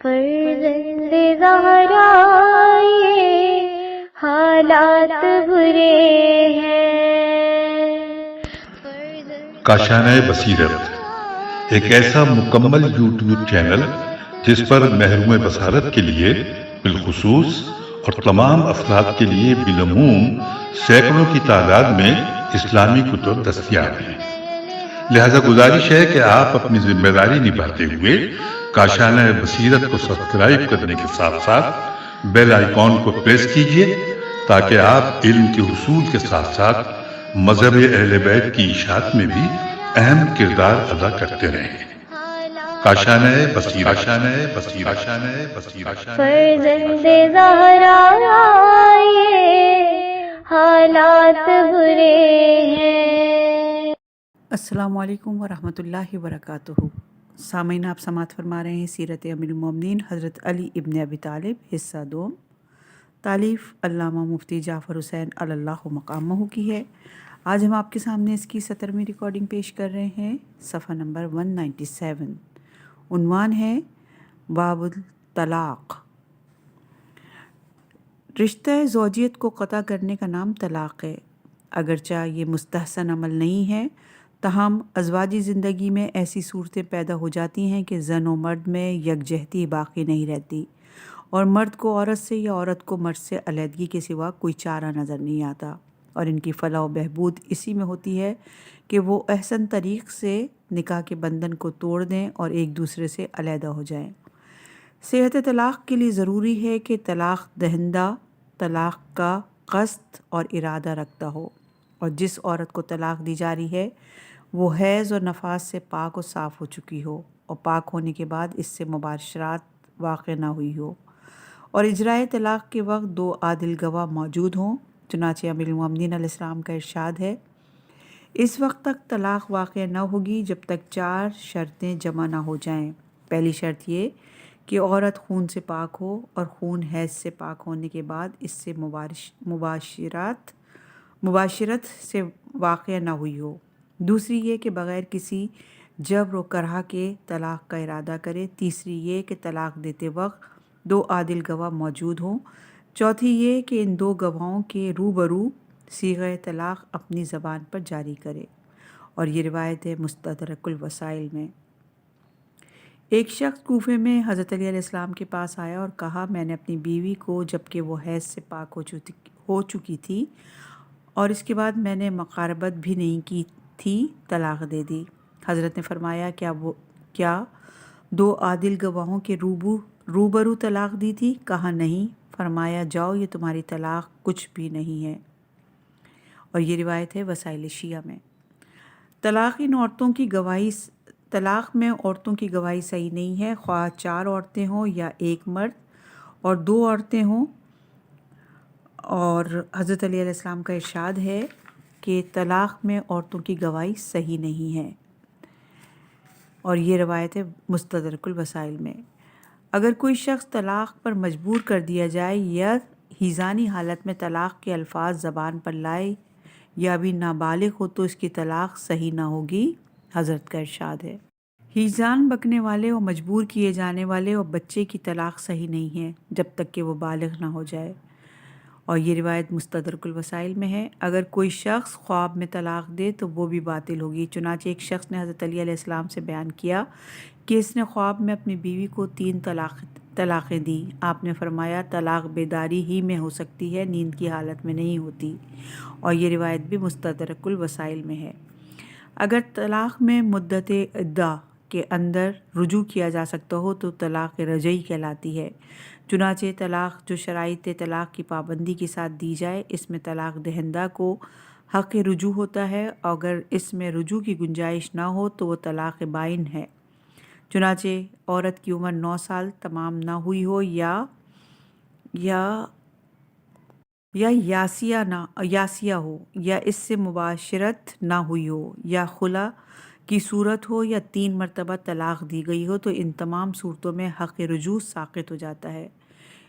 فرزند زہرا یہ حالات برے ہیں۔ کاشانۂ بصیرت ایک ایسا مکمل یوٹیوب چینل جس پر محروم بصارت کے لیے بالخصوص اور تمام افراد کے لیے بالعموم سینکڑوں کی تعداد میں اسلامی کتب دستیاب ہیں۔ لہذا گزارش ہے کہ آپ اپنی ذمہ داری نبھاتے ہوئے کاشانۂ بصیرت کو سبسکرائب کرنے کے ساتھ ساتھ بیل آئیکن کو پریس کیجیے تاکہ آپ علم کے حصول کے ساتھ ساتھ مذہب اہل بیت کی اشاعت میں بھی اہم کردار ادا کرتے رہیں۔ کاشانۂ بصیرت، کاشانۂ بصیرت، کاشانۂ بصیرت۔ فرزند زہرا یہ حالات برے ہیں۔ السلام علیکم ورحمۃ اللہ وبرکاتہ۔ سامعین، آپ سماعت فرما رہے ہیں سیرت امیر المومنین حضرت علی ابن ابی طالب حصہ دوم، تالیف علامہ مفتی جعفر حسین علی اللہ مقامہ کی ہے۔ آج ہم آپ کے سامنے اس کی 17ویں ریکارڈنگ پیش کر رہے ہیں، صفحہ نمبر 197۔ عنوان ہے باب الطلاق۔ رشتہ زوجیت کو قطع کرنے کا نام طلاق ہے۔ اگرچہ یہ مستحسن عمل نہیں ہے، تاہم ازواجی زندگی میں ایسی صورتیں پیدا ہو جاتی ہیں کہ زن و مرد میں یکجہتی باقی نہیں رہتی اور مرد کو عورت سے یا عورت کو مرد سے علیحدگی کے سوا کوئی چارہ نظر نہیں آتا، اور ان کی فلاح و بہبود اسی میں ہوتی ہے کہ وہ احسن طریق سے نکاح کے بندھن کو توڑ دیں اور ایک دوسرے سے علیحدہ ہو جائیں۔ صحت طلاق کے لیے ضروری ہے کہ طلاق دہندہ طلاق کا قصد اور ارادہ رکھتا ہو، اور جس عورت کو طلاق دی جا رہی ہے وہ حیض اور نفاس سے پاک و صاف ہو چکی ہو اور پاک ہونے کے بعد اس سے مباشرات واقع نہ ہوئی ہو، اور اجرائے طلاق کے وقت 2 عادل گواہ موجود ہوں۔ چنانچہ امیر المومنین علیہ السلام کا ارشاد ہے، اس وقت تک طلاق واقع نہ ہوگی جب تک 4 شرطیں جمع نہ ہو جائیں۔ پہلی شرط یہ کہ عورت خون سے پاک ہو اور خون حیض سے پاک ہونے کے بعد اس سے مباشرت سے واقع نہ ہوئی ہو۔ دوسری یہ کہ بغیر کسی جبر و کرہ کے طلاق کا ارادہ کرے۔ تیسری یہ کہ طلاق دیتے وقت 2 عادل گواہ موجود ہوں۔ چوتھی یہ کہ ان 2 گواہوں کے روبرو صیغہ طلاق اپنی زبان پر جاری کرے، اور یہ روایت ہے مستدرک الوسائل میں۔ ایک شخص کوفے میں حضرت علی علیہ السلام کے پاس آیا اور کہا، میں نے اپنی بیوی کو جبکہ وہ حیض سے پاک ہو چکی تھی اور اس کے بعد میں نے مقاربت بھی نہیں کی تھی، طلاق دے دی۔ حضرت نے فرمایا، کیا 2 عادل گواہوں کے روبرو طلاق دی تھی؟ کہا نہیں۔ فرمایا، جاؤ، یہ تمہاری طلاق کچھ بھی نہیں ہے، اور یہ روایت ہے وسائل شیعہ میں۔ طلاق میں عورتوں کی گواہی صحیح نہیں ہے، خواہ 4 عورتیں ہوں یا 1 مرد اور 2 عورتیں ہوں۔ اور حضرت علی علیہ السلام کا ارشاد ہے کہ طلاق میں عورتوں کی گواہی صحیح نہیں ہے، اور یہ روایت ہے مستدرک الوسائل میں۔ اگر کوئی شخص طلاق پر مجبور کر دیا جائے یا ہیزانی حالت میں طلاق کے الفاظ زبان پر لائے یا بھی نابالغ ہو تو اس کی طلاق صحیح نہ ہوگی۔ حضرت کا ارشاد ہے، ہیزان بکنے والے اور مجبور کیے جانے والے اور بچے کی طلاق صحیح نہیں ہے جب تک کہ وہ بالغ نہ ہو جائے، اور یہ روایت مستدرک الوسائل میں ہے۔ اگر کوئی شخص خواب میں طلاق دے تو وہ بھی باطل ہوگی۔ چنانچہ ایک شخص نے حضرت علی علیہ السلام سے بیان کیا کہ اس نے خواب میں اپنی بیوی کو 3 طلاقیں دیں۔ آپ نے فرمایا، طلاق بیداری ہی میں ہو سکتی ہے، نیند کی حالت میں نہیں ہوتی، اور یہ روایت بھی مستدرک الوسائل میں ہے۔ اگر طلاق میں مدت عدہ کے اندر رجوع کیا جا سکتا ہو تو طلاق رجعی کہلاتی ہے۔ چنانچہ طلاق جو شرائط طلاق کی پابندی کے ساتھ دی جائے، اس میں طلاق دہندہ کو حق رجوع ہوتا ہے، اگر اس میں رجوع کی گنجائش نہ ہو تو وہ طلاق بائن ہے۔ چنانچہ عورت کی عمر 9 سال تمام نہ ہوئی ہو یا یاسیہ ہو، یا اس سے مباشرت نہ ہوئی ہو، یا خلا کی صورت ہو، یا 3 مرتبہ طلاق دی گئی ہو، تو ان تمام صورتوں میں حق رجوع ساقط ہو جاتا ہے۔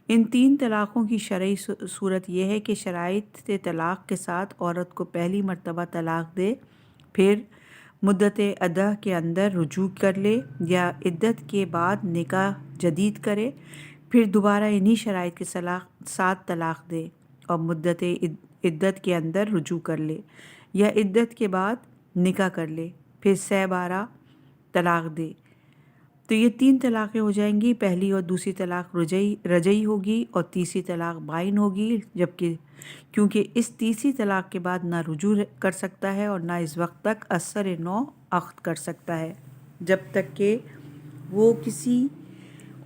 ان 3 طلاقوں کی شرعی صورت یہ ہے کہ شرائط طلاق کے ساتھ عورت کو پہلی مرتبہ طلاق دے، پھر مدت ادا کے اندر رجوع کر لے یا عدت کے بعد نکاح جدید کرے، پھر دوبارہ انہی شرائط کے ساتھ طلاق دے، اور مدت عدت کے اندر رجوع کر لے یا عدت کے بعد نکاح کر لے، پھر 3 بار طلاق دے، تو یہ 3 طلاقیں ہو جائیں گی۔ پہلی اور دوسری طلاق رجعی ہوگی اور تیسری طلاق بائن ہوگی، جبکہ کیونکہ اس تیسری طلاق کے بعد نہ رجوع کر سکتا ہے اور نہ اس وقت تک اثر نو عقد کر سکتا ہے جب تک کہ وہ کسی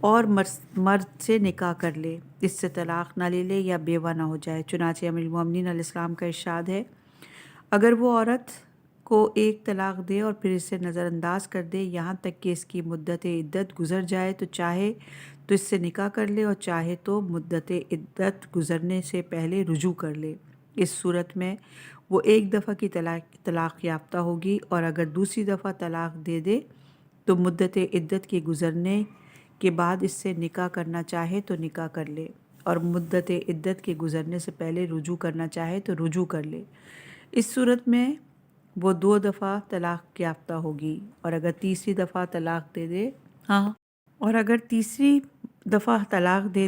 اور مرد سے نکاح کر لے، اس سے طلاق نہ لے لے یا بیوہ نہ ہو جائے۔ چنانچہ امیر المومنین علیہ السلام کا ارشاد ہے، اگر وہ عورت کو ایک طلاق دے اور پھر اسے نظر انداز کر دے یہاں تک کہ اس کی مدت عدت گزر جائے تو چاہے تو اس سے نکاح کر لے اور چاہے تو مدت عدت گزرنے سے پہلے رجوع کر لے، اس صورت میں وہ ایک دفعہ کی طلاق یافتہ ہوگی، اور اگر دوسری دفعہ طلاق دے دے تو مدت عدت کے گزرنے کے بعد اس سے نکاح کرنا چاہے تو نکاح کر لے، اور مدت عدت کے گزرنے سے پہلے رجوع کرنا چاہے تو رجوع کر لے، اس صورت میں وہ 2 دفعہ طلاق یافتہ ہوگی، اور اگر تیسری دفعہ طلاق دے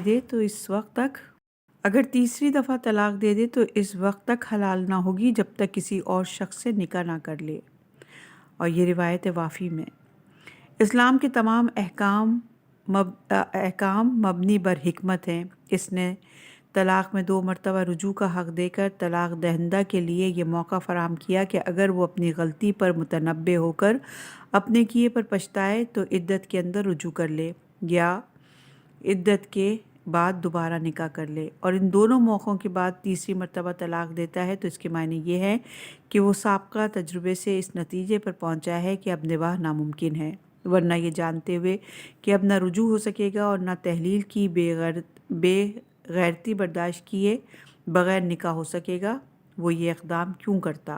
دے تو اس وقت تک حلال نہ ہوگی جب تک کسی اور شخص سے نکاح نہ کر لے۔ اور یہ روایت وافی میں اسلام کے تمام احکام مبنی بر حکمت ہیں۔ اس نے طلاق میں 2 مرتبہ رجوع کا حق دے کر طلاق دہندہ کے لیے یہ موقع فراہم کیا کہ اگر وہ اپنی غلطی پر متنبہ ہو کر اپنے کیے پر پچھتائے تو عدت کے اندر رجوع کر لے یا عدت کے بعد دوبارہ نکاح کر لے، اور ان دونوں موقعوں کے بعد تیسری مرتبہ طلاق دیتا ہے تو اس کے معنی یہ ہے کہ وہ سابقہ تجربے سے اس نتیجے پر پہنچا ہے کہ اب نکاح ناممکن ہے، ورنہ یہ جانتے ہوئے کہ اب نہ رجوع ہو سکے گا اور نہ تحلیل کی بے غیرتی برداشت کیے بغیر نکاح ہو سکے گا، وہ یہ اقدام کیوں کرتا؟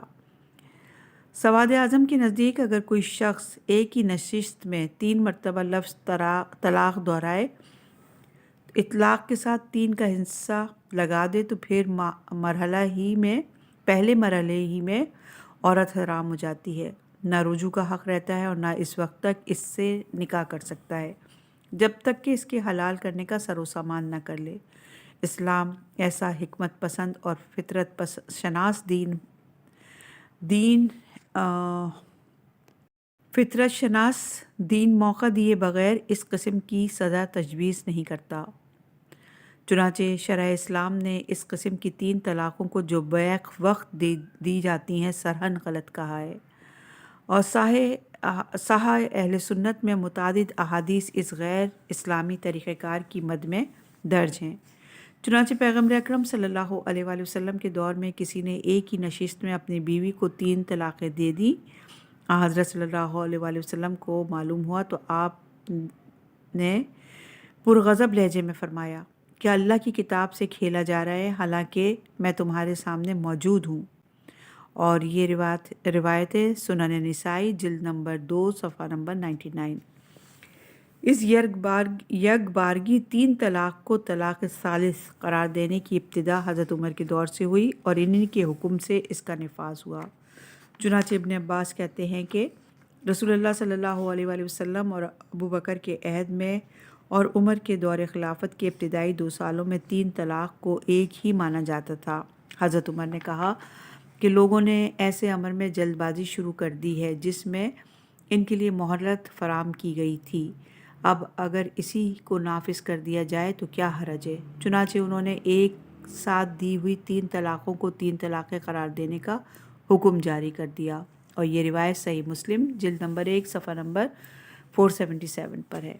سواد اعظم کے نزدیک اگر کوئی شخص ایک ہی نشست میں 3 مرتبہ لفظ طلاق دہرائے، اطلاق کے ساتھ 3 کا حصہ لگا دے تو پھر پہلے مرحلے ہی میں عورت حرام ہو جاتی ہے، نہ رجوع کا حق رہتا ہے اور نہ اس وقت تک اس سے نکاح کر سکتا ہے جب تک کہ اس کے حلال کرنے کا سر و سامان نہ کر لے۔ اسلام ایسا حکمت پسند اور فطرت شناس دین موقع دیے بغیر اس قسم کی سزا تجویز نہیں کرتا۔ چنانچہ شرع اسلام نے اس قسم کی 3 طلاقوں کو جو بیک وقت دی جاتی ہیں سرہن غلط کہا ہے، اور صحاح اہل سنت میں متعدد احادیث اس غیر اسلامی طریقہ کار کی مد میں درج ہیں۔ چنانچہ پیغمبر اکرم صلی اللہ علیہ وآلہ وسلم کے دور میں کسی نے ایک ہی نشست میں اپنی بیوی کو 3 طلاقیں دے دیں۔ حضرت صلی اللہ علیہ وآلہ وسلم کو معلوم ہوا تو آپ نے پرغضب لہجے میں فرمایا، کیا اللہ کی کتاب سے کھیلا جا رہا ہے حالانکہ میں تمہارے سامنے موجود ہوں؟ اور یہ روایت سنن نسائی جلد نمبر 2 صفحہ نمبر 99۔ اس یک بارگی 3 طلاق کو طلاق ثالث قرار دینے کی ابتدا حضرت عمر کے دور سے ہوئی اور انہی کے حکم سے اس کا نفاذ ہوا۔ چنانچہ ابن عباس کہتے ہیں کہ رسول اللہ صلی اللہ علیہ وآلہ وسلم اور ابو بکر کے عہد میں اور عمر کے دور خلافت کے ابتدائی 2 سالوں میں 3 طلاق کو ایک ہی مانا جاتا تھا۔ حضرت عمر نے کہا کہ لوگوں نے ایسے امر میں جلد بازی شروع کر دی ہے جس میں ان کے لیے مہلت فراہم کی گئی تھی، اب اگر اسی کو نافذ کر دیا جائے تو کیا حرج ہے؟ چنانچہ انہوں نے ایک ساتھ دی ہوئی 3 طلاقوں کو 3 طلاقیں قرار دینے کا حکم جاری کر دیا، اور یہ روایت صحیح مسلم جلد نمبر 1 صفحہ نمبر 477 پر ہے۔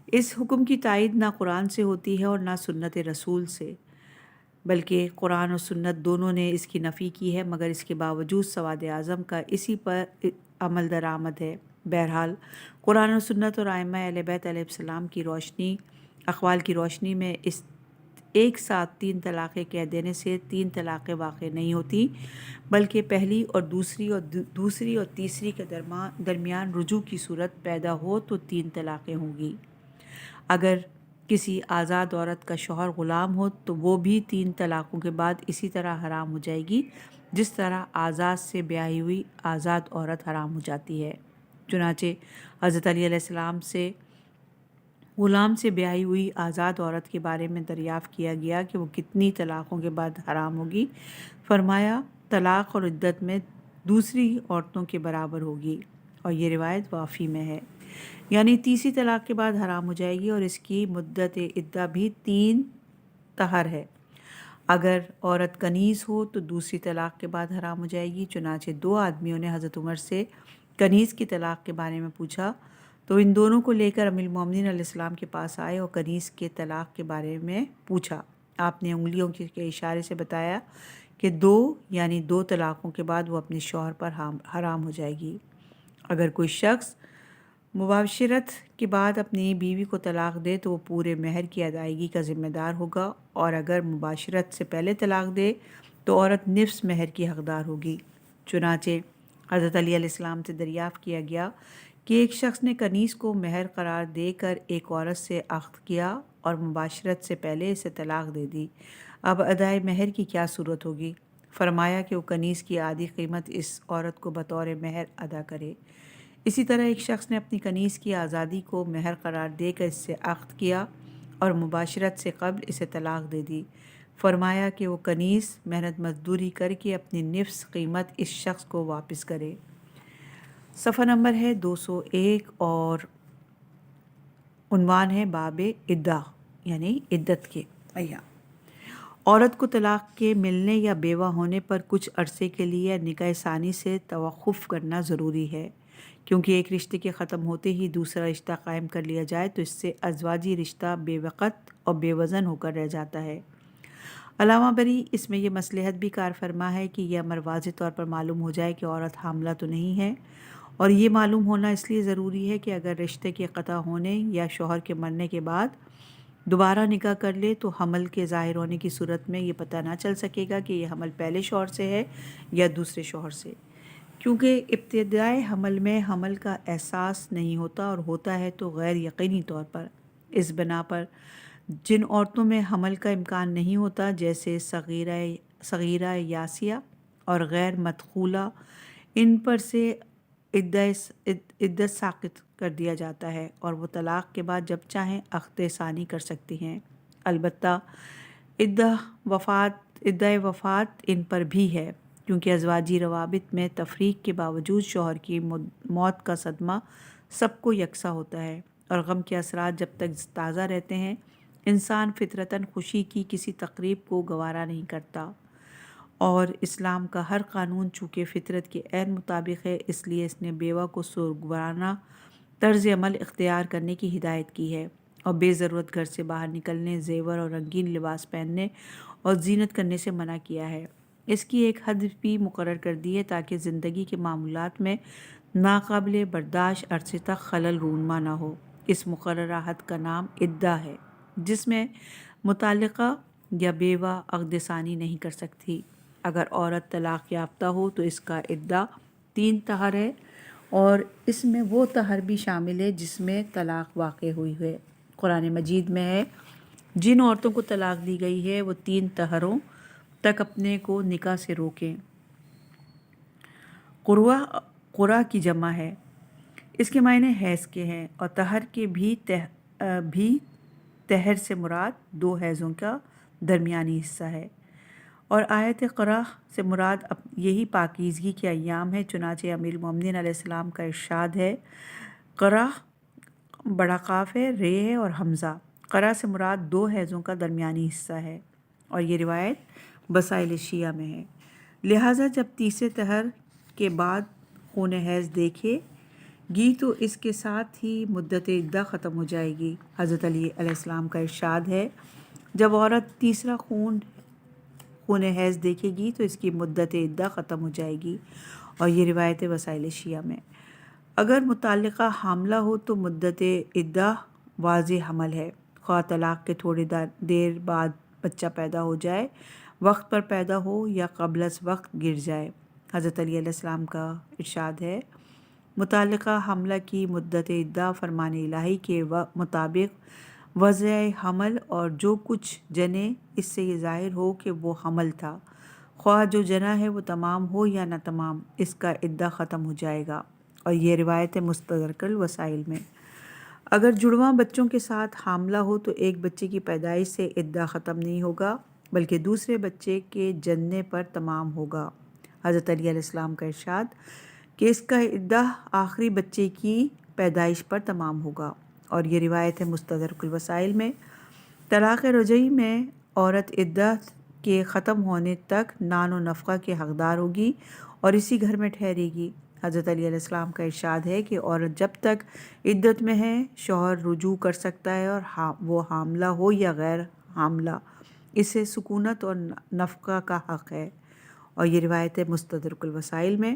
اس حکم کی تائید نہ قرآن سے ہوتی ہے اور نہ سنت رسول سے، بلکہ قرآن اور سنت دونوں نے اس کی نفی کی ہے، مگر اس کے باوجود سواد اعظم کا اسی پر عمل درآمد ہے۔ بہرحال قرآن و سنت اور ائمہ اہل بیت علیہ السلام کی اقوال کی روشنی میں اس ایک ساتھ 3 طلاقیں کہہ دینے سے 3 طلاقیں واقع نہیں ہوتی، بلکہ پہلی اور دوسری اور تیسری کے درمیان رجوع کی صورت پیدا ہو تو 3 طلاقیں ہوں گی۔ اگر کسی آزاد عورت کا شوہر غلام ہو تو وہ بھی 3 طلاقوں کے بعد اسی طرح حرام ہو جائے گی جس طرح آزاد سے بیاہی ہوئی آزاد عورت حرام ہو جاتی ہے۔ چنانچہ حضرت علی علیہ السلام سے غلام سے بیاہی ہوئی آزاد عورت کے بارے میں دریافت کیا گیا کہ وہ کتنی طلاقوں کے بعد حرام ہوگی۔ فرمایا طلاق اور عدت میں دوسری عورتوں کے برابر ہوگی، اور یہ روایت وافی میں ہے، یعنی تیسری طلاق کے بعد حرام ہو جائے گی، اور اس کی مدت عدہ بھی 3 طہر ہے۔ اگر عورت کنیز ہو تو دوسری طلاق کے بعد حرام ہو جائے گی۔ چنانچہ 2 آدمیوں نے حضرت عمر سے کنیز کی طلاق کے بارے میں پوچھا تو ان دونوں کو لے کر امیر المومنین علیہ السلام کے پاس آئے اور کنیز کے طلاق کے بارے میں پوچھا۔ آپ نے انگلیوں کے اشارے سے بتایا کہ 2 یعنی 2 طلاقوں کے بعد وہ اپنے شوہر پر حرام ہو جائے گی۔ اگر کوئی شخص مباشرت کے بعد اپنی بیوی کو طلاق دے تو وہ پورے مہر کی ادائیگی کا ذمہ دار ہوگا، اور اگر مباشرت سے پہلے طلاق دے تو عورت نصف مہر کی حقدار ہوگی۔ چنانچہ حضرت علی علیہ السلام سے دریافت کیا گیا کہ ایک شخص نے کنیز کو مہر قرار دے کر ایک عورت سے عقد کیا اور مباشرت سے پہلے اسے طلاق دے دی، اب ادائے مہر کی کیا صورت ہوگی؟ فرمایا کہ وہ کنیز کی آدھی قیمت اس عورت کو بطور مہر ادا کرے۔ اسی طرح ایک شخص نے اپنی کنیز کی آزادی کو مہر قرار دے کر اس سے عقد کیا اور مباشرت سے قبل اسے طلاق دے دی۔ فرمایا کہ وہ کنیز محنت مزدوری کر کے اپنی نفس قیمت اس شخص کو واپس کرے۔ صفحہ نمبر ہے 201 اور عنوان ہے باب عدہ یعنی عدت کے ایام۔ عورت کو طلاق کے ملنے یا بیوہ ہونے پر کچھ عرصے کے لیے نکاح ثانی سے توقف کرنا ضروری ہے، کیونکہ ایک رشتے کے ختم ہوتے ہی دوسرا رشتہ قائم کر لیا جائے تو اس سے ازواجی رشتہ بے وقت اور بے وزن ہو کر رہ جاتا ہے۔ علامہ بری اس میں یہ مصلحت بھی کار فرما ہے کہ یہ امر واضح طور پر معلوم ہو جائے کہ عورت حاملہ تو نہیں ہے، اور یہ معلوم ہونا اس لیے ضروری ہے کہ اگر رشتے کے قطع ہونے یا شوہر کے مرنے کے بعد دوبارہ نکاح کر لے تو حمل کے ظاہر ہونے کی صورت میں یہ پتہ نہ چل سکے گا کہ یہ حمل پہلے شوہر سے ہے یا دوسرے شوہر سے، کیونکہ ابتدائے حمل میں حمل کا احساس نہیں ہوتا، اور ہوتا ہے تو غیر یقینی طور پر۔ اس بنا پر جن عورتوں میں حمل کا امکان نہیں ہوتا جیسے صغیرہ یاسیہ اور غیر مدخولہ، ان پر سے عدت ساقط کر دیا جاتا ہے اور وہ طلاق کے بعد جب چاہیں عقد ثانی کر سکتی ہیں۔ البتہ عدہ وفات ان پر بھی ہے، کیونکہ ازواجی روابط میں تفریق کے باوجود شوہر کی موت کا صدمہ سب کو یکساں ہوتا ہے، اور غم کے اثرات جب تک تازہ رہتے ہیں انسان فطرتاً خوشی کی کسی تقریب کو گوارا نہیں کرتا، اور اسلام کا ہر قانون چونکہ فطرت کے عین مطابق ہے اس لیے اس نے بیوہ کو سوگوارانہ طرز عمل اختیار کرنے کی ہدایت کی ہے، اور بے ضرورت گھر سے باہر نکلنے، زیور اور رنگین لباس پہننے اور زینت کرنے سے منع کیا ہے۔ اس کی ایک حد بھی مقرر کر دی ہے تاکہ زندگی کے معمولات میں ناقابل برداشت عرصے تک خلل رونما نہ ہو۔ اس مقررہ حد کا نام عدہ ہے، جس میں مطلقہ یا بیوہ عقد ثانی نہیں کر سکتی۔ اگر عورت طلاق یافتہ ہو تو اس کا عدہ 3 طہر ہے، اور اس میں وہ طہر بھی شامل ہے جس میں طلاق واقع ہوئی ہے۔ قرآن مجید میں ہے جن عورتوں کو طلاق دی گئی ہے وہ 3 طہروں تک اپنے کو نکاح سے روکیں۔ قرہ کی جمع ہے، اس کے معنی حیض کے ہیں، اور طہر کے بھی طہر سے مراد 2 حیضوں کا درمیانی حصہ ہے، اور آیت قرہ سے مراد یہی پاکیزگی کے ایام ہے۔ چنانچہ امیر المومنین علیہ السلام کا ارشاد ہے، قرہ بڑا قاف ہے، رے ہے اور حمزہ، قرہ سے مراد 2 حیضوں کا درمیانی حصہ ہے، اور یہ روایت بسائل شیعہ میں ہے۔ لہٰذا جب تیسرے طہر کے بعد خون حیض دیکھے گی تو اس کے ساتھ ہی مدت عدہ ختم ہو جائے گی۔ حضرت علی علیہ السلام کا ارشاد ہے، جب عورت تیسرا خون حیض دیکھے گی تو اس کی مدت عدہ ختم ہو جائے گی، اور یہ روایت وسائل شیعہ میں۔ اگر متعلقہ حاملہ ہو تو مدت عدہ واضح حمل ہے، خواہ طلاق کے تھوڑی دیر بعد بچہ پیدا ہو جائے، وقت پر پیدا ہو یا قبل از وقت گر جائے۔ حضرت علی علیہ السلام کا ارشاد ہے، متعلقہ حملہ کی مدت عدہ فرمان الہی کے مطابق وضع حمل، اور جو کچھ جنے اس سے یہ ظاہر ہو کہ وہ حمل تھا، خواہ جو جنا ہے وہ تمام ہو یا نہ تمام، اس کا عدہ ختم ہو جائے گا۔ اور یہ روایت ہے مستدرک الوسائل میں۔ اگر جڑواں بچوں کے ساتھ حاملہ ہو تو ایک بچے کی پیدائش سے عدہ ختم نہیں ہوگا بلکہ دوسرے بچے کے جننے پر تمام ہوگا۔ حضرت علی علیہ السلام کا ارشاد کہ اس کا عدہ آخری بچے کی پیدائش پر تمام ہوگا۔ اور یہ روایت ہے مستدرک الوسائل میں۔ طلاق رجعی میں عورت عدت کے ختم ہونے تک نان و نفقہ کے حقدار ہوگی اور اسی گھر میں ٹھہرے گی۔ حضرت علی علیہ السلام کا ارشاد ہے کہ عورت جب تک عدت میں ہے شوہر رجوع کر سکتا ہے، اور وہ حاملہ ہو یا غیر حاملہ، اسے سکونت اور نفقہ کا حق ہے۔ اور یہ روایت ہے مستدرک الوسائل میں۔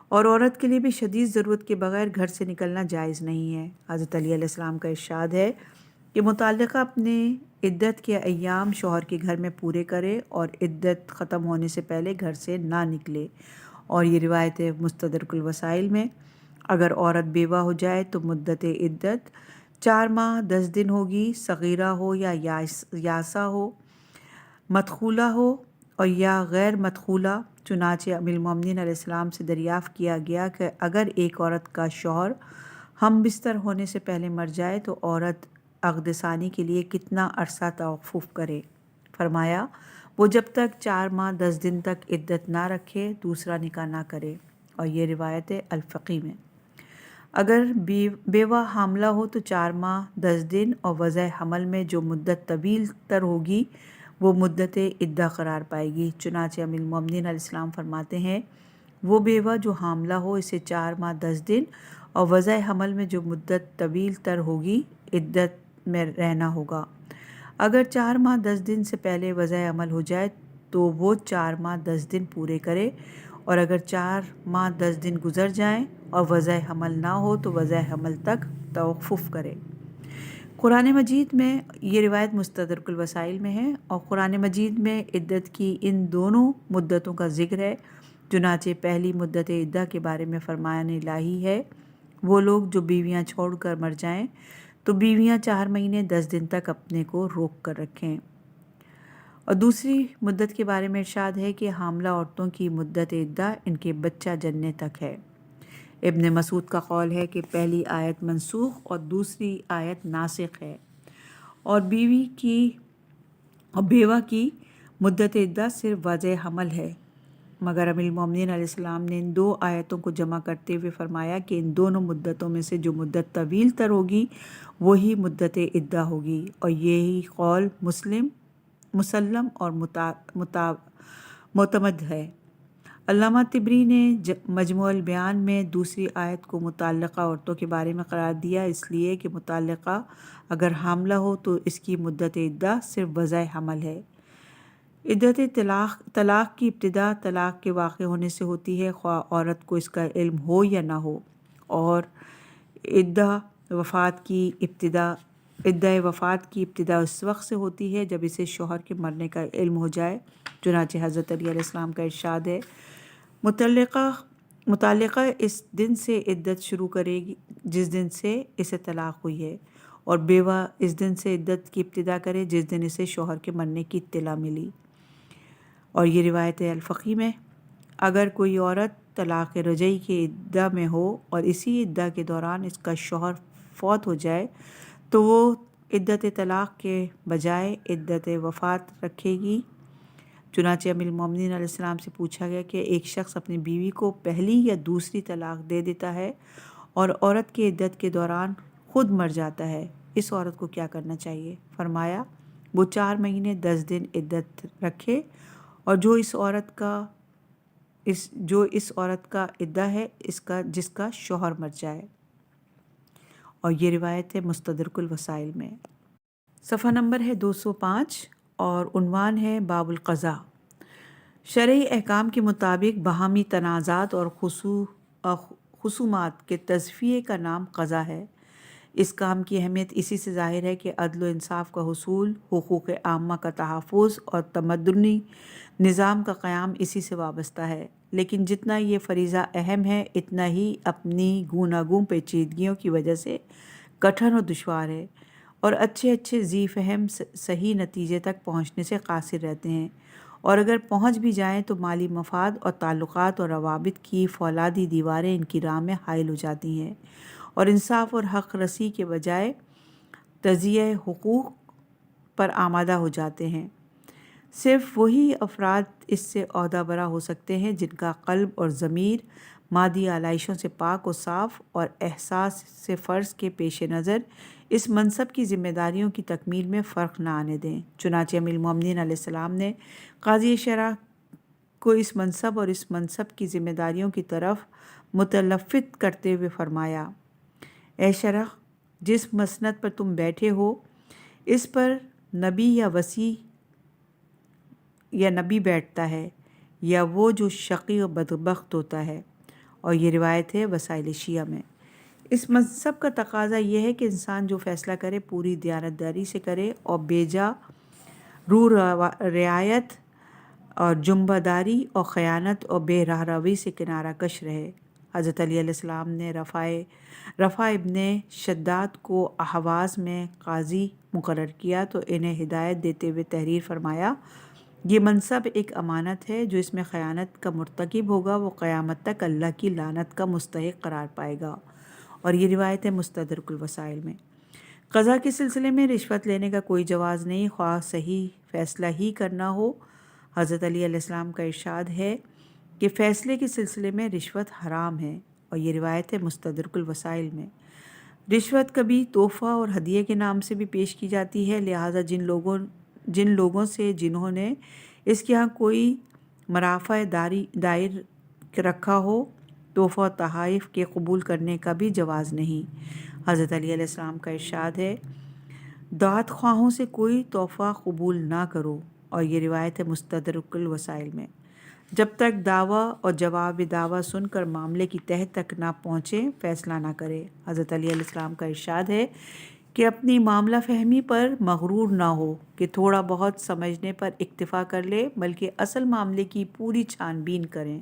اور عورت کے لیے بھی شدید ضرورت کے بغیر گھر سے نکلنا جائز نہیں ہے۔ حضرت علی علیہ السلام کا ارشاد ہے کہ متعلقہ اپنے عدت کے ایام شوہر کے گھر میں پورے کرے اور عدت ختم ہونے سے پہلے گھر سے نہ نکلے۔ اور یہ روایت ہے مستدرک الوسائل میں۔ اگر عورت بیوہ ہو جائے تو مدت عدت 4 ماہ 10 دن ہوگی، صغیرہ ہو یا یاسا ہو، مدخولہ ہو اور یا غیر مدخولہ۔ چنانچہ ام المومنین علیہ السلام سے دریافت کیا گیا کہ اگر ایک عورت کا شوہر ہم بستر ہونے سے پہلے مر جائے تو عورت عقد ثانی کے لیے کتنا عرصہ توقف کرے؟ فرمایا وہ جب تک 4 ماہ 10 دن تک عدت نہ رکھے دوسرا نکاح نہ کرے۔ اور یہ روایت الفقی میں۔ اگر بیوہ حاملہ ہو تو 4 ماہ 10 دن اور وضع حمل میں جو مدت طویل تر ہوگی وہ مدت عدہ قرار پائے گی۔ چنانچہ ام المومنین علیہ السلام فرماتے ہیں وہ بیوہ جو حاملہ ہو اسے 4 ماہ 10 دن اور وضع حمل میں جو مدت طویل تر ہوگی عدت میں رہنا ہوگا۔ اگر 4 ماہ 10 دن سے پہلے وضع حمل ہو جائے تو وہ 4 ماہ 10 دن پورے کرے، اور اگر 4 ماہ 10 دن گزر جائیں اور وضع حمل نہ ہو تو وضع حمل تک توقف کرے۔ قرآن مجید میں یہ روایت مستدرک الوسائل میں ہے، اور قرآن مجید میں عدت کی ان دونوں مدتوں کا ذکر ہے۔ چنانچہ پہلی مدت عدہ کے بارے میں فرمان الہی ہے وہ لوگ جو بیویاں چھوڑ کر مر جائیں تو بیویاں 4 مہینے 10 دن تک اپنے کو روک کر رکھیں۔ اور دوسری مدت کے بارے میں ارشاد ہے کہ حاملہ عورتوں کی مدت عدہ ان کے بچہ جننے تک ہے۔ ابن مسعود کا قول ہے کہ پہلی آیت منسوخ اور دوسری آیت ناسخ ہے، اور بیوہ کی مدت عدہ صرف وضع حمل ہے، مگر ام المومنین علیہ السلام نے ان 2 آیتوں کو جمع کرتے ہوئے فرمایا کہ ان دونوں مدتوں میں سے جو مدت طویل تر ہوگی وہی مدت عدہ ہوگی، اور یہی قول مسلم اور معتمد ہے۔ علامہ طبری نے مجموع البیان میں دوسری آیت کو متعلقہ عورتوں کے بارے میں قرار دیا، اس لیے کہ متعلقہ اگر حاملہ ہو تو اس کی مدت عدہ صرف وضع حمل ہے۔ عدت طلاق کی ابتدا طلاق کے واقع ہونے سے ہوتی ہے، خواہ عورت کو اس کا علم ہو یا نہ ہو، اور عدہ وفات کی ابتدا اس وقت سے ہوتی ہے جب اسے شوہر کے مرنے کا علم ہو جائے۔ چنانچہ حضرت علی علیہ السلام کا ارشاد ہے متعلقہ اس دن سے عدت شروع کرے گی جس دن سے اسے طلاق ہوئی ہے، اور بیوہ اس دن سے عدت کی ابتدا کرے جس دن اسے شوہر کے مرنے کی اطلاع ملی۔ اور یہ روایت الفقی میں۔ اگر کوئی عورت طلاق رجعی کی عدہ میں ہو اور اسی عدہ کے دوران اس کا شوہر فوت ہو جائے تو وہ عدت طلاق کے بجائے عدت وفات رکھے گی۔ چنانچہ ام المومنین علیہ السلام سے پوچھا گیا کہ ایک شخص اپنی بیوی کو پہلی یا دوسری طلاق دے دیتا ہے اور عورت کی عدت کے دوران خود مر جاتا ہے، اس عورت کو کیا کرنا چاہیے؟ فرمایا وہ 4 مہینے 10 دن عدت رکھے، اور جو اس عورت کا عدہ ہے جس کا شوہر مر جائے۔ اور یہ روایت ہے مستدرک الوسائل میں۔ صفحہ نمبر ہے 205 اور عنوان ہے باب القضاء۔ شرعی احکام کے مطابق باہمی تنازعات اور خصومات کے تصفیے کا نام قضاء ہے۔ اس کام کی اہمیت اسی سے ظاہر ہے کہ عدل و انصاف کا حصول، حقوق عامہ کا تحفظ اور تمدنی نظام کا قیام اسی سے وابستہ ہے، لیکن جتنا یہ فریضہ اہم ہے اتنا ہی اپنی گوناگوں پیچیدگیوں کی وجہ سے کٹھن و دشوار ہے، اور اچھے ذی فہم صحیح نتیجے تک پہنچنے سے قاصر رہتے ہیں، اور اگر پہنچ بھی جائیں تو مالی مفاد اور تعلقات اور روابط کی فولادی دیواریں ان کی راہ میں حائل ہو جاتی ہیں اور انصاف اور حق رسی کے بجائے تضییع حقوق پر آمادہ ہو جاتے ہیں۔ صرف وہی افراد اس سے عہدہ برا ہو سکتے ہیں جن کا قلب اور ضمیر مادی آلائشوں سے پاک و صاف اور احساس سے فرض کے پیش نظر اس منصب کی ذمہ داریوں کی تکمیل میں فرق نہ آنے دیں۔ چنانچہ امیر المومنین علیہ السلام نے قاضی شرع کو اس منصب اور اس منصب کی ذمہ داریوں کی طرف متلفت کرتے ہوئے فرمایا: اے شرع، جس مسند پر تم بیٹھے ہو اس پر نبی یا وصی یا نبی بیٹھتا ہے یا وہ جو شقی و بدبخت ہوتا ہے، اور یہ روایت ہے وسائل شیعہ میں۔ اس منصب کا تقاضا یہ ہے کہ انسان جو فیصلہ کرے پوری دیانتداری سے کرے اور بیجا رو رعایت اور جنبہ داری اور خیانت اور بے راہ روی سے کنارہ کش رہے۔ حضرت علی علیہ السلام نے رفع ابن شداد کو احواز میں قاضی مقرر کیا تو انہیں ہدایت دیتے ہوئے تحریر فرمایا: یہ منصب ایک امانت ہے، جو اس میں خیانت کا مرتکب ہوگا وہ قیامت تک اللہ کی لعنت کا مستحق قرار پائے گا، اور یہ روایت ہے مستدرک الوسائل میں۔ قضا کے سلسلے میں رشوت لینے کا کوئی جواز نہیں، خواہ صحیح فیصلہ ہی کرنا ہو۔ حضرت علی علیہ السلام کا ارشاد ہے کہ فیصلے کے سلسلے میں رشوت حرام ہے، اور یہ روایت ہے مستدرک الوسائل میں۔ رشوت کبھی تحفہ اور ہدیے کے نام سے بھی پیش کی جاتی ہے، لہٰذا جن لوگوں سے جنہوں نے اس کے ہاں کوئی مرافع دائر رکھا ہو، تحفہ و تحائف کے قبول کرنے کا بھی جواز نہیں۔ حضرت علی علیہ السلام کا ارشاد ہے: دعوت خواہوں سے کوئی تحفہ قبول نہ کرو، اور یہ روایت ہے مستدرک الوسائل میں، جب تک دعویٰ اور جواب دعویٰ سن کر معاملے کی تہہ تک نہ پہنچے فیصلہ نہ کرے۔ حضرت علی علیہ السلام کا ارشاد ہے کہ اپنی معاملہ فہمی پر مغرور نہ ہو کہ تھوڑا بہت سمجھنے پر اکتفا کر لے، بلکہ اصل معاملے کی پوری چھان بین کریں،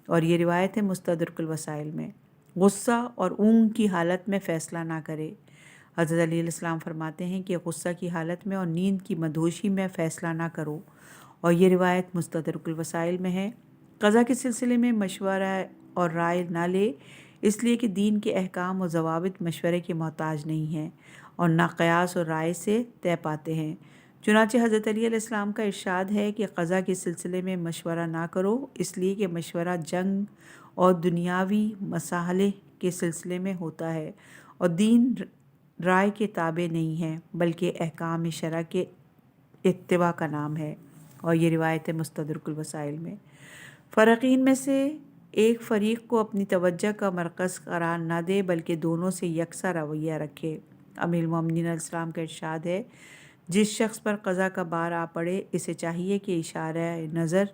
اور یہ روایت ہے مستدرک الوسائل میں۔ غصہ اور اونگ کی حالت میں فیصلہ نہ کرے۔ حضرت علی علیہ السلام فرماتے ہیں کہ غصہ کی حالت میں اور نیند کی مدہوشی میں فیصلہ نہ کرو، اور یہ روایت مستدرک الوسائل میں ہے۔ قضا کے سلسلے میں مشورہ اور رائے نہ لے، اس لیے کہ دین کے احکام و ضوابط مشورے کے محتاج نہیں ہیں اور نہ قیاس اور رائے سے طے پاتے ہیں۔ چنانچہ حضرت علی علیہ السلام کا ارشاد ہے کہ قضا کے سلسلے میں مشورہ نہ کرو، اس لیے کہ مشورہ جنگ اور دنیاوی مصالح کے سلسلے میں ہوتا ہے، اور دین رائے کے تابع نہیں ہے بلکہ احکام شرع کے اتباع کا نام ہے، اور یہ روایت ہے مستدرک الوسائل میں۔ فرقین میں سے ایک فریق کو اپنی توجہ کا مرکز قرار نہ دے بلکہ دونوں سے یکساں رویہ رکھے۔ امیر المومنین علیہ السلام کا ارشاد ہے: جس شخص پر قضا کا بار آ پڑے اسے چاہیے کہ اشارہ نظر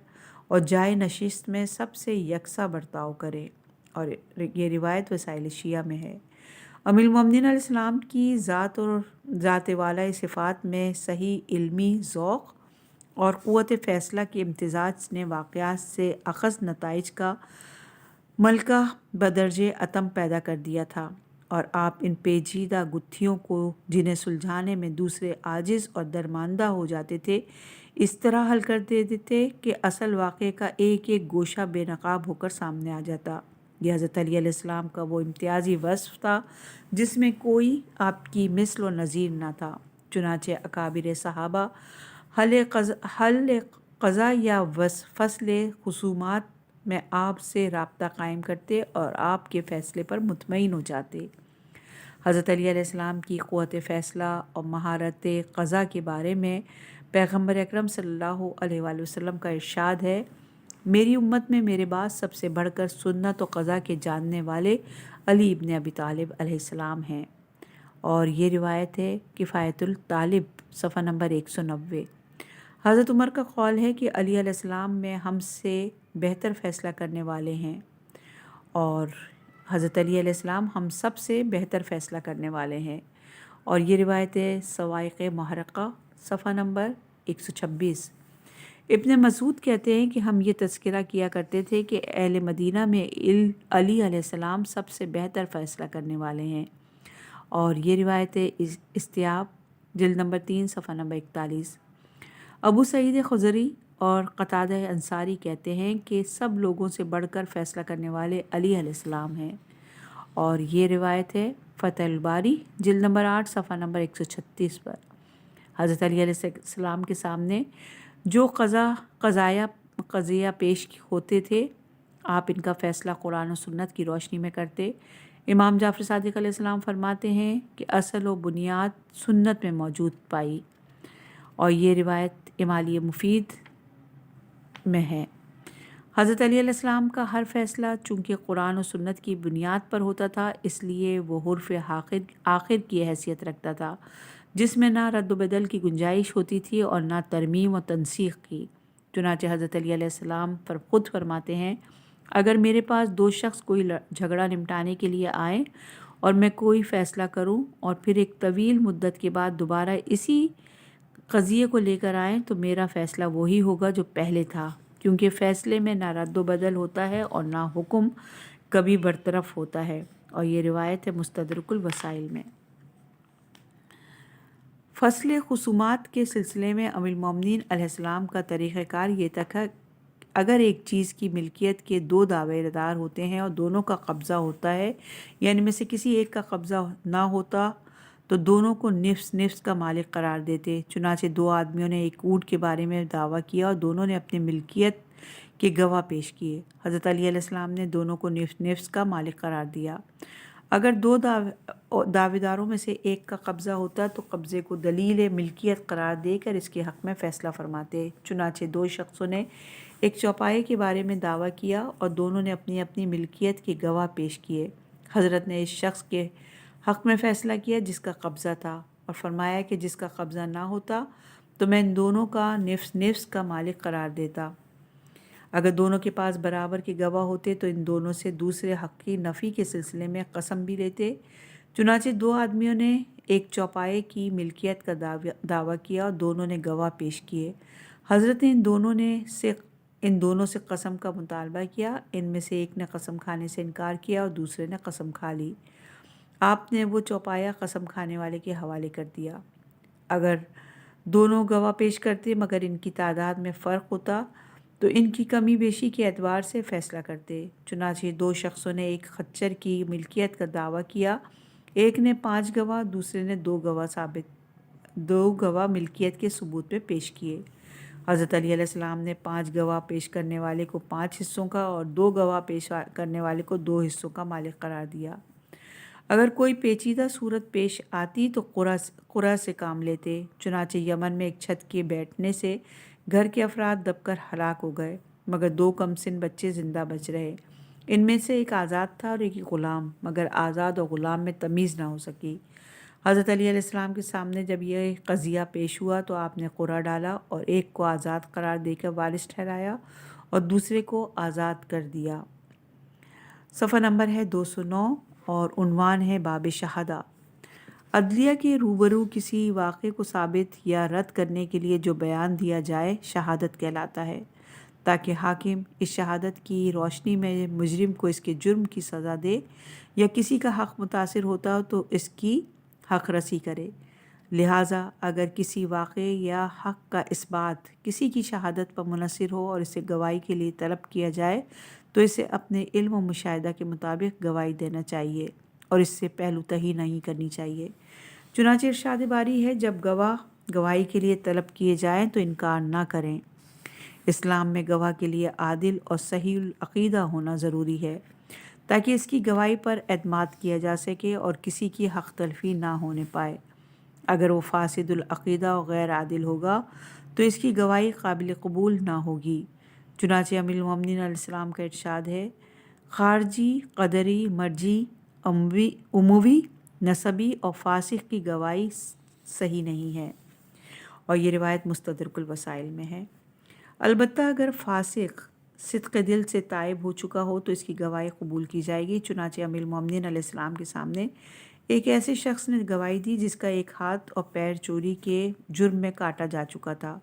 اور جائے نشست میں سب سے یکساں برتاؤ کرے، اور یہ روایت وسائل شیعہ میں ہے۔ امیر المومنین علیہ السلام کی ذات اور ذات والا صفات میں صحیح علمی ذوق اور قوت فیصلہ کے امتزاج نے واقعات سے اخذ نتائج کا ملکہ بدرجہ اتم پیدا کر دیا تھا، اور آپ ان پیچیدہ گتھیوں کو جنہیں سلجھانے میں دوسرے عاجز اور درماندہ ہو جاتے تھے اس طرح حل کر دیتے تھے کہ اصل واقعے کا ایک ایک گوشہ بے نقاب ہو کر سامنے آ جاتا۔ یہ حضرت علی علیہ السلام کا وہ امتیازی وصف تھا جس میں کوئی آپ کی مثل و نظیر نہ تھا۔ چنانچہ اکابر صحابہ حل قضا یا فصل خصومات میں آپ سے رابطہ قائم کرتے اور آپ کے فیصلے پر مطمئن ہو جاتے۔ حضرت علی علیہ السلام کی قوت فیصلہ اور مہارت قضا کے بارے میں پیغمبر اکرم صلی اللہ علیہ وآلہ وسلم کا ارشاد ہے: میری امت میں میرے بعد سب سے بڑھ کر سنت و قضا کے جاننے والے علی ابن ابی طالب علیہ السلام ہیں، اور یہ روایت ہے کفایت الطالب صفحہ نمبر 190۔ حضرت عمر کا قول ہے کہ علی علیہ السلام میں ہم سے بہتر فیصلہ کرنے والے ہیں، اور حضرت علی علیہ السلام ہم سب سے بہتر فیصلہ کرنے والے ہیں، اور یہ روایت ہے سوائق محرقہ صفحہ نمبر 126۔ ابن مسعود کہتے ہیں کہ ہم یہ تذکرہ کیا کرتے تھے کہ اہل مدینہ میں علی علیہ السلام سب سے بہتر فیصلہ کرنے والے ہیں، اور یہ روایت استیاب جلد نمبر 3 صفحہ نمبر 41۔ ابو سعید خدری اور قتادہ انصاری کہتے ہیں کہ سب لوگوں سے بڑھ کر فیصلہ کرنے والے علی علیہ السلام ہیں، اور یہ روایت ہے فتح الباری جلد نمبر 8 صفحہ نمبر 136 پر۔ حضرت علی علیہ السلام کے سامنے جو قضیہ پیش ہوتے تھے، آپ ان کا فیصلہ قرآن و سنت کی روشنی میں کرتے۔ امام جعفر صادق علیہ السلام فرماتے ہیں کہ اصل و بنیاد سنت میں موجود پائی، اور یہ روایت امالیہ مفید میں ہے۔ حضرت علی علیہ السلام کا ہر فیصلہ چونکہ قرآن و سنت کی بنیاد پر ہوتا تھا، اس لیے وہ حرف آخر کی حیثیت رکھتا تھا، جس میں نہ رد و بدل کی گنجائش ہوتی تھی اور نہ ترمیم و تنسیخ کی۔ چنانچہ حضرت علی علیہ السلام خود فرماتے ہیں، اگر میرے پاس دو شخص کوئی جھگڑا نمٹانے کے لیے آئیں اور میں کوئی فیصلہ کروں اور پھر ایک طویل مدت کے بعد دوبارہ اسی قضیے کو لے کر آئیں تو میرا فیصلہ وہی ہوگا جو پہلے تھا، کیونکہ فیصلے میں نہ رد و بدل ہوتا ہے اور نہ حکم کبھی برطرف ہوتا ہے، اور یہ روایت ہے مستدرک الوسائل میں۔ فصل خصومات کے سلسلے میں ام المومنین علیہ السلام کا طریقہ کار یہ تھا، اگر ایک چیز کی ملکیت کے دو دعوے دار ہوتے ہیں اور دونوں کا قبضہ ہوتا ہے، یعنی میں سے کسی ایک کا قبضہ نہ ہوتا تو دونوں کو نفس کا مالک قرار دیتے۔ چنانچہ دو آدمیوں نے ایک اونٹ کے بارے میں دعویٰ کیا اور دونوں نے اپنی ملکیت کے گواہ پیش کیے۔ حضرت علی علیہ السلام نے دونوں کو نفس کا مالک قرار دیا۔ اگر دو دعوے داروں میں سے ایک کا قبضہ ہوتا تو قبضے کو دلیل ملکیت قرار دے کر اس کے حق میں فیصلہ فرماتے۔ چنانچہ دو شخصوں نے ایک چوپائے کے بارے میں دعویٰ کیا اور دونوں نے اپنی اپنی ملکیت کے گواہ پیش کیے۔ حضرت نے اس شخص کے حق میں فیصلہ کیا جس کا قبضہ تھا، اور فرمایا کہ جس کا قبضہ نہ ہوتا تو میں ان دونوں کا نفس کا مالک قرار دیتا۔ اگر دونوں کے پاس برابر کے گواہ ہوتے تو ان دونوں سے دوسرے حق کی نفی کے سلسلے میں قسم بھی لیتے۔ چنانچہ دو آدمیوں نے ایک چوپائے کی ملکیت کا دعویٰ کیا اور دونوں نے گواہ پیش کیے۔ حضرت نے ان دونوں سے قسم کا مطالبہ کیا۔ ان میں سے ایک نے قسم کھانے سے انکار کیا اور دوسرے نے قسم کھا لی۔ آپ نے وہ چوپایا قسم کھانے والے کے حوالے کر دیا۔ اگر دونوں گواہ پیش کرتے مگر ان کی تعداد میں فرق ہوتا تو ان کی کمی بیشی کے اعتبار سے فیصلہ کرتے۔ چنانچہ دو شخصوں نے ایک خچر کی ملکیت کا دعویٰ کیا۔ ایک نے 5 گواہ، دوسرے نے 2 گواہ ملکیت کے ثبوت پہ پیش کیے۔ حضرت علی علیہ السلام نے 5 گواہ پیش کرنے والے کو 5 حصوں کا اور 2 گواہ پیش کرنے والے کو 2 حصوں کا مالک قرار دیا۔ اگر کوئی پیچیدہ صورت پیش آتی تو قرہ سے کام لیتے۔ چنانچہ یمن میں ایک چھت کے بیٹھنے سے گھر کے افراد دب کر ہلاک ہو گئے، مگر 2 کم سن بچے زندہ بچ رہے۔ ان میں سے ایک آزاد تھا اور ایک غلام، مگر آزاد اور غلام میں تمیز نہ ہو سکی۔ حضرت علی علیہ السلام کے سامنے جب یہ قضیہ پیش ہوا تو آپ نے قرعہ ڈالا اور ایک کو آزاد قرار دے کر وارث ٹھہرایا اور دوسرے کو آزاد کر دیا۔ صفحہ نمبر ہے 209 اور عنوان ہے باب شہادہ۔ عدلیہ کے روبرو کسی واقعے کو ثابت یا رد کرنے کے لیے جو بیان دیا جائے شہادت کہلاتا ہے، تاکہ حاکم اس شہادت کی روشنی میں مجرم کو اس کے جرم کی سزا دے یا کسی کا حق متاثر ہوتا ہو تو اس کی حق رسی کرے۔ لہٰذا اگر کسی واقعے یا حق کا اثبات کسی کی شہادت پر منحصر ہو اور اسے گواہی کے لیے طلب کیا جائے تو اسے اپنے علم و مشاہدہ کے مطابق گواہی دینا چاہیے اور اس سے پہلو تہی نہیں کرنی چاہیے۔ چنانچہ ارشاد باری ہے، جب گواہ گواہی کے لیے طلب کیے جائیں تو انکار نہ کریں۔ اسلام میں گواہ کے لیے عادل اور صحیح العقیدہ ہونا ضروری ہے تاکہ اس کی گواہی پر اعتماد کیا جا سکے اور کسی کی حق تلفی نہ ہونے پائے۔ اگر وہ فاسد العقیدہ اور غیر عادل ہوگا تو اس کی گواہی قابل قبول نہ ہوگی۔ چنانچہ امیر المومنین علیہ السلام کا ارشاد ہے، خارجی، قدری، مرجی، اموی، نسبی اور فاسق کی گواہی صحیح نہیں ہے، اور یہ روایت مستدرک الوسائل میں ہے۔ البتہ اگر فاسق صدق دل سے تائب ہو چکا ہو تو اس کی گواہی قبول کی جائے گی۔ چنانچہ امیر المومنین علیہ السلام کے سامنے ایک ایسے شخص نے گواہی دی جس کا ایک ہاتھ اور پیر چوری کے جرم میں کاٹا جا چکا تھا۔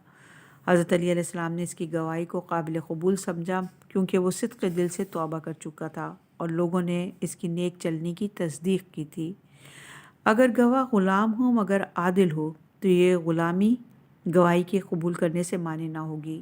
حضرت علی علیہ السلام نے اس کی گواہی کو قابل قبول سمجھا کیونکہ وہ صدق دل سے توبہ کر چکا تھا اور لوگوں نے اس کی نیک چلنی کی تصدیق کی تھی۔ اگر گواہ غلام ہو مگر عادل ہو تو یہ غلامی گواہی کے قبول کرنے سے مانع نہ ہوگی۔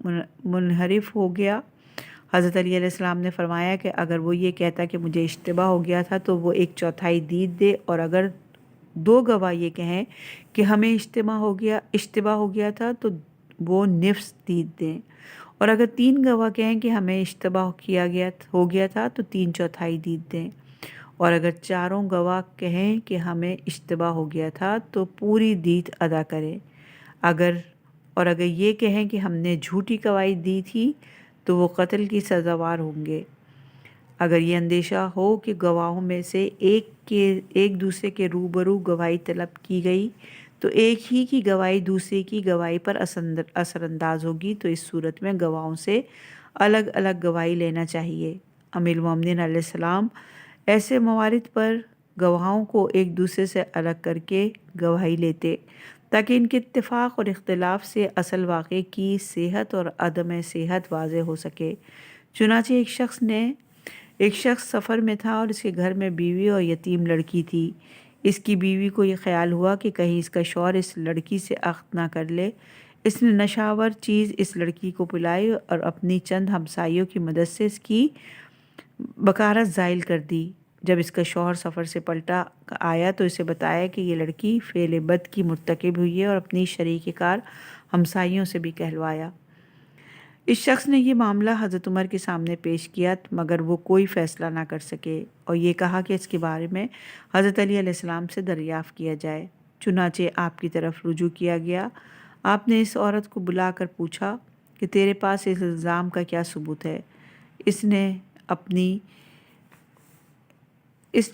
منحرف ہو گیا۔ حضرت علی علیہ السلام نے فرمایا کہ اگر وہ یہ کہتا کہ مجھے اشتباہ ہو گیا تھا تو وہ 1/4 دید دے، اور اگر 2 گواہ یہ کہیں کہ ہمیں اشتباہ ہو گیا تھا تو وہ نصف دید دیں، اور اگر 3 گواہ کہیں کہ ہمیں اشتباہ ہو گیا تھا تو 3/4 دید دیں، اور اگر 4 گواہ کہیں کہ ہمیں اشتباہ ہو گیا تھا تو پوری دید ادا کرے۔ اگر یہ کہیں کہ ہم نے جھوٹی گواہی دی تھی تو وہ قتل کی سزاوار ہوں گے۔ اگر یہ اندیشہ ہو کہ گواہوں میں سے ایک دوسرے کے روبرو گواہی طلب کی گئی تو ایک ہی کی گواہی دوسرے کی گواہی پر اثر انداز ہوگی، تو اس صورت میں گواہوں سے الگ الگ گواہی لینا چاہیے۔ امیر المومنین علیہ السلام ایسے موارد پر گواہوں کو ایک دوسرے سے الگ کر کے گواہی لیتے تاکہ ان کے اتفاق اور اختلاف سے اصل واقعے کی صحت اور عدم صحت واضح ہو سکے۔ چنانچہ ایک شخص سفر میں تھا اور اس کے گھر میں بیوی اور یتیم لڑکی تھی۔ اس کی بیوی کو یہ خیال ہوا کہ کہیں اس کا شوہر اس لڑکی سے عقد نہ کر لے۔ اس نے نشاور چیز اس لڑکی کو پلائی اور اپنی چند ہمسائیوں کی مدد سے اس کی بکارت زائل کر دی۔ جب اس کا شوہر سفر سے پلٹا آیا تو اسے بتایا کہ یہ لڑکی فعل بد کی مرتکب ہوئی ہے، اور اپنی شریک کار ہمسائیوں سے بھی کہلوایا۔ اس شخص نے یہ معاملہ حضرت عمر کے سامنے پیش کیا مگر وہ کوئی فیصلہ نہ کر سکے، اور یہ کہا کہ اس کے بارے میں حضرت علی علیہ السلام سے دریافت کیا جائے۔ چنانچہ آپ کی طرف رجوع کیا گیا۔ آپ نے اس عورت کو بلا کر پوچھا کہ تیرے پاس اس الزام کا کیا ثبوت ہے؟ اس نے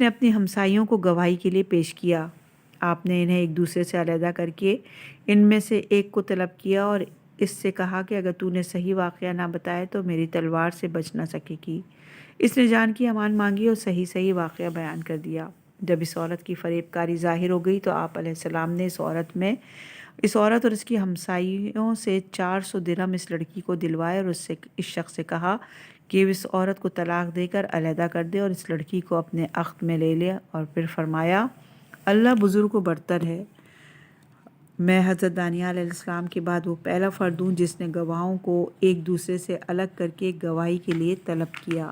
اپنی ہمسائیوں کو گواہی کے لیے پیش کیا۔ آپ نے انہیں ایک دوسرے سے علیحدہ کر کے ان میں سے ایک کو طلب کیا اور اس سے کہا کہ اگر تو نے صحیح واقعہ نہ بتایا تو میری تلوار سے بچ نہ سکے گی۔ اس نے جان کی امان مانگی اور صحیح واقعہ بیان کر دیا۔ جب اس عورت کی فریب کاری ظاہر ہو گئی تو آپ علیہ السلام نے اس عورت اور اس کی ہمسائیوں سے 400 درہم اس لڑکی کو دلوائے اور اس شخص سے کہا کہ اس عورت کو طلاق دے کر علیحدہ کر دے اور اس لڑکی کو اپنے عقد میں لے لے، اور پھر فرمایا اللہ بزرگ و برتر ہے، میں حضرت دانیال علیہ السلام کے بعد وہ پہلا فرد ہوں جس نے گواہوں کو ایک دوسرے سے الگ کر کے گواہی کے لیے طلب کیا۔